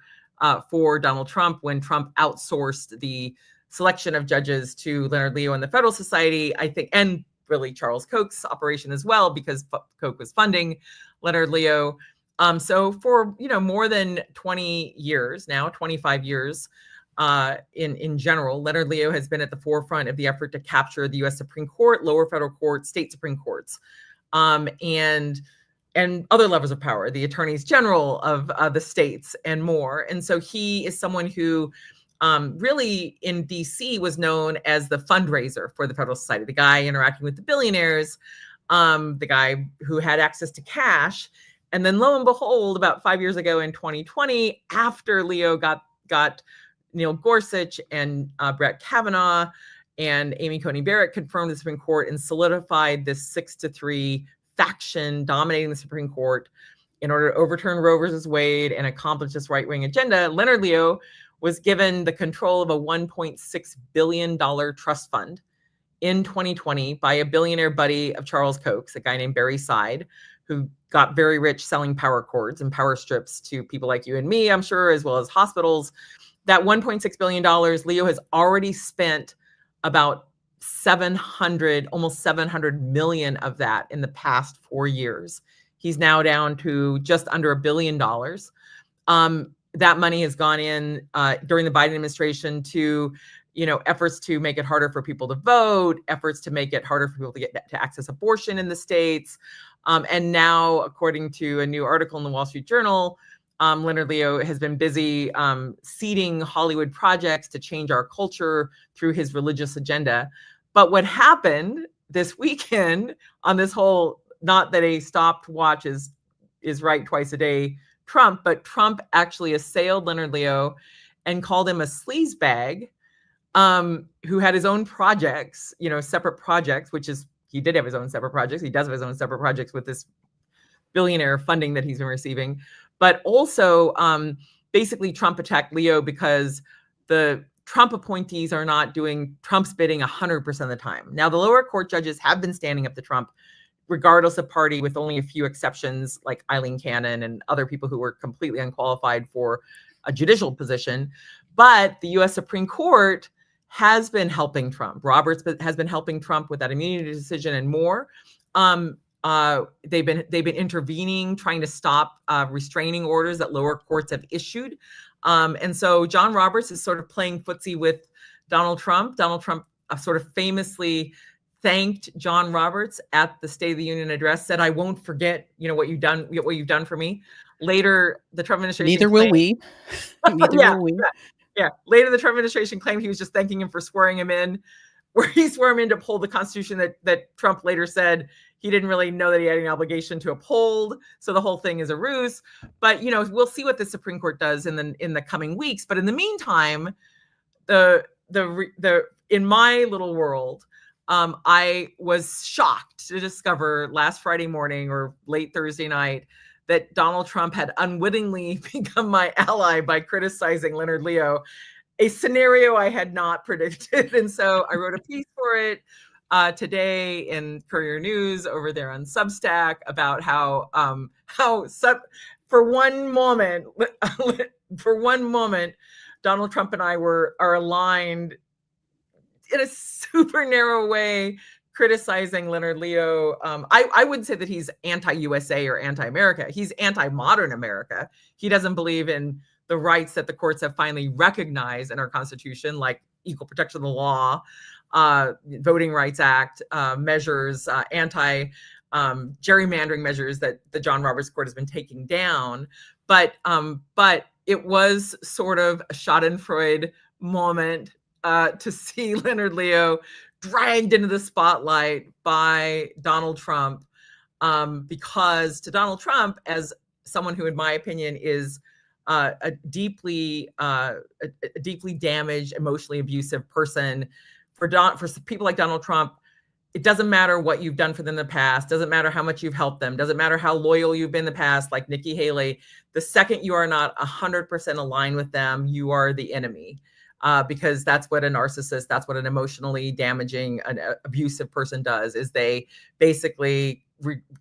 for Donald Trump, when Trump outsourced the selection of judges to Leonard Leo and the Federal Society, I think, and really Charles Koch's operation as well, because Koch was funding Leonard Leo. So for, more than 20 years now, 25 years, in general. Leonard Leo has been at the forefront of the effort to capture the U.S. Supreme Court, lower federal courts, state Supreme Courts, and other levels of power, the attorneys general of the states and more. And so he is someone who really in DC was known as the fundraiser for the Federal Society, the guy interacting with the billionaires, the guy who had access to cash. And then lo and behold, about 5 years ago in 2020, after Leo got Neil Gorsuch and Brett Kavanaugh and Amy Coney Barrett confirmed the Supreme Court and solidified this 6-3 faction dominating the Supreme Court in order to overturn Roe versus Wade and accomplish this right-wing agenda, Leonard Leo was given the control of a $1.6 billion trust fund in 2020 by a billionaire buddy of Charles Koch's, a guy named Barry Seid, who got very rich selling power cords and power strips to people like you and me, I'm sure, as well as hospitals. That $1.6 billion, Leo has already spent about almost 700 million of that in the past 4 years. He's now down to just under $1 billion. That money has gone in during the Biden administration to, efforts to make it harder for people to vote, efforts to make it harder for people to get to access abortion in the states. And now, according to a new article in the Wall Street Journal, Leonard Leo has been busy seeding Hollywood projects to change our culture through his religious agenda. But what happened this weekend on this whole, not that a stopwatch is right twice a day Trump, but Trump actually assailed Leonard Leo and called him a sleazebag who had his own projects, separate projects, he did have his own separate projects. He does have his own separate projects with this billionaire funding that he's been receiving. But also, basically, Trump attacked Leo because the Trump appointees are not doing Trump's bidding 100% of the time. Now, the lower court judges have been standing up to Trump, regardless of party, with only a few exceptions, like Eileen Cannon and other people who were completely unqualified for a judicial position. But the U.S. Supreme Court has been helping Trump. Roberts has been helping Trump with that immunity decision and more. They've been intervening, trying to stop restraining orders that lower courts have issued. And so John Roberts is sort of playing footsie with Donald Trump. Donald Trump sort of famously thanked John Roberts at the State of the Union address, said, "I won't forget, what you've done for me." Later, the Trump administration Neither will we. Neither will we. Yeah. Later, the Trump administration claimed he was just thanking him for swearing him in, where he swore him in to uphold the Constitution that Trump later said he didn't really know that he had any obligation to uphold. So the whole thing is a ruse. But we'll see what the Supreme Court does in the coming weeks. But in the meantime, in my little world, I was shocked to discover last Friday morning or late Thursday night that Donald Trump had unwittingly become my ally by criticizing Leonard Leo, a scenario I had not predicted. And so I wrote a piece for it today in Courier News over there on Substack about how for one moment, Donald Trump and I are aligned in a super narrow way, criticizing Leonard Leo. I wouldn't say that he's anti-USA or anti-America. He's anti-modern America. He doesn't believe in the rights that the courts have finally recognized in our Constitution, like equal protection of the law, Voting Rights Act measures, gerrymandering measures that the John Roberts Court has been taking down. But it was sort of a Schadenfreude moment to see Leonard Leo dragged into the spotlight by Donald Trump, because to Donald Trump, as someone who, in my opinion, is a deeply damaged, emotionally abusive person, for people like Donald Trump, it doesn't matter what you've done for them in the past, doesn't matter how much you've helped them, doesn't matter how loyal you've been in the past, like Nikki Haley. The second you are not 100% aligned with them, you are the enemy. Because that's what a narcissist, that's what an emotionally damaging, abusive person does, is they basically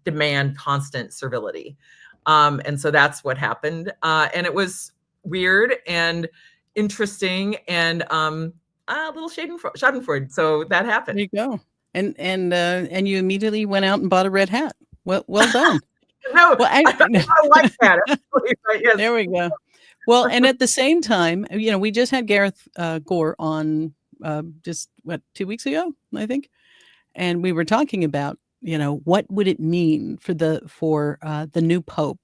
demand constant servility. And so that's what happened. And it was weird and interesting and a little Schadenfreude. So that happened. There you go. And you immediately went out and bought a red hat. Well done. No, well, I like that. Actually, but yes. There we go. Well, and at the same time, we just had Gareth Gore on just 2 weeks ago, I think, and we were talking about what would it mean for the new pope?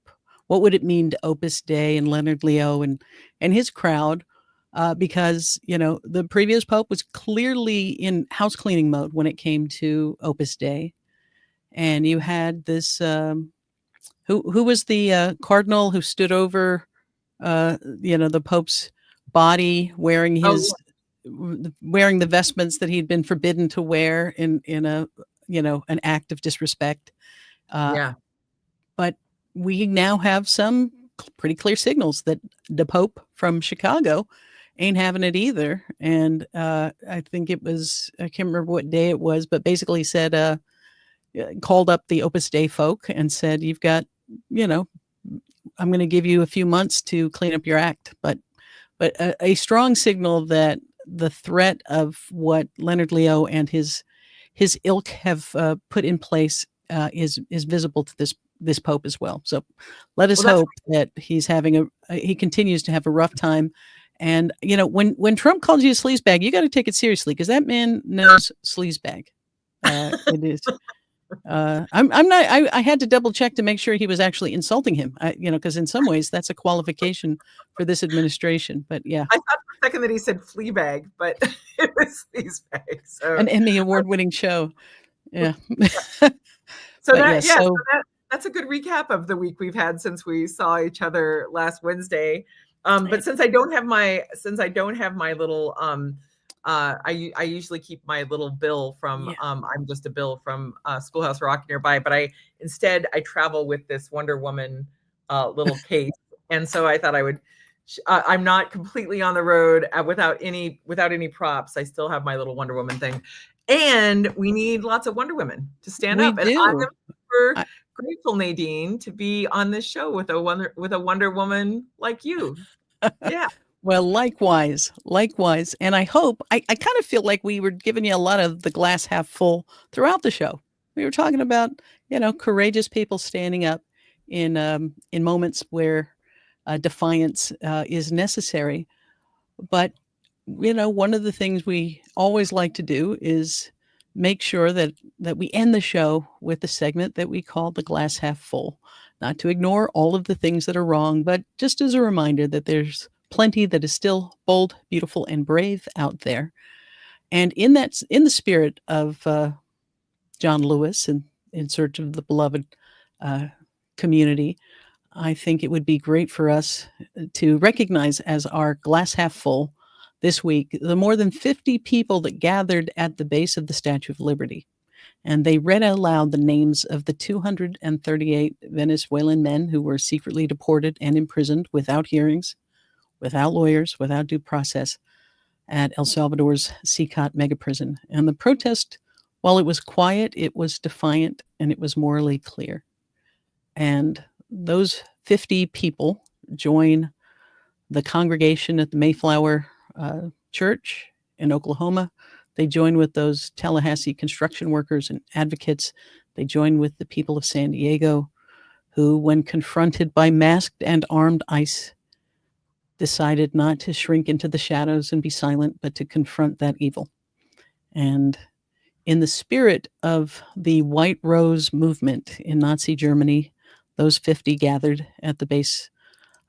What would it mean to Opus Dei and Leonard Leo and his crowd? Because the previous pope was clearly in house cleaning mode when it came to Opus Dei, and you had this who was the cardinal who stood over the Pope's body, wearing Oh, wearing the vestments that he'd been forbidden to wear in a an act of disrespect. yeah. But we now have some pretty clear signals that the Pope from Chicago ain't having it either. And I think it was, I can't remember what day it was, but basically said, called up the Opus Dei folk and said, you've got, I'm going to give you a few months to clean up your act. But a strong signal that the threat of what Leonard Leo and his ilk have put in place is visible to this Pope as well. So let us hope that he's having he continues to have a rough time. And when Trump calls you a sleazebag, you got to take it seriously, because that man knows sleazebag. It is. I'm not. I had to double check to make sure he was actually insulting him. Because in some ways that's a qualification for this administration. But yeah, I thought for a second that he said Fleabag, but it was Sleazebag. So an Emmy award-winning show. Yeah. So that's a good recap of the week we've had since we saw each other last Wednesday. But since I don't have my little I usually keep my little bill from I'm just a bill from Schoolhouse Rock nearby, but I travel with this Wonder Woman little case, and so I thought I would. I'm not completely on the road without any props. I still have my little Wonder Woman thing, and we need lots of Wonder Women to stand up. And I'm super grateful, Nadine, to be on this show with a Wonder Woman like you. Yeah. Well, likewise. And I hope, I kind of feel like we were giving you a lot of the glass half full throughout the show. We were talking about, courageous people standing up in moments where defiance is necessary. But, one of the things we always like to do is make sure that we end the show with the segment that we call the glass half full. Not to ignore all of the things that are wrong, but just as a reminder that there's plenty that is still bold, beautiful, and brave out there. And in the spirit of John Lewis and In Search of the Beloved community, I think it would be great for us to recognize as our glass half full this week the more than 50 people that gathered at the base of the Statue of Liberty. And they read out loud the names of the 238 Venezuelan men who were secretly deported and imprisoned without hearings, without lawyers, without due process at El Salvador's CICOT mega prison. And the protest, while it was quiet, it was defiant, and it was morally clear. And those 50 people join the congregation at the Mayflower Church in Oklahoma. They join with those Tallahassee construction workers and advocates. They join with the people of San Diego, who, when confronted by masked and armed ICE, decided not to shrink into the shadows and be silent, but to confront that evil. And in the spirit of the White Rose movement in Nazi Germany, those 50 gathered at the base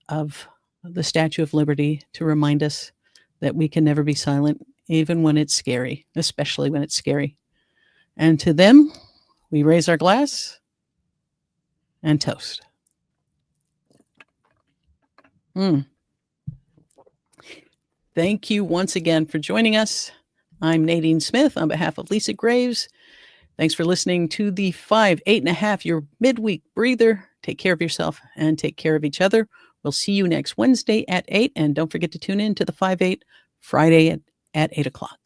of the Statue of Liberty to remind us that we can never be silent, even when it's scary, especially when it's scary. And to them, we raise our glass and toast. Thank you once again for joining us. I'm Nadine Smith on behalf of Lisa Graves. Thanks for listening to the 8.5 your midweek breather. Take care of yourself and take care of each other. We'll see you next Wednesday at 8. And don't forget to tune in to the 5-8 Friday at 8 o'clock.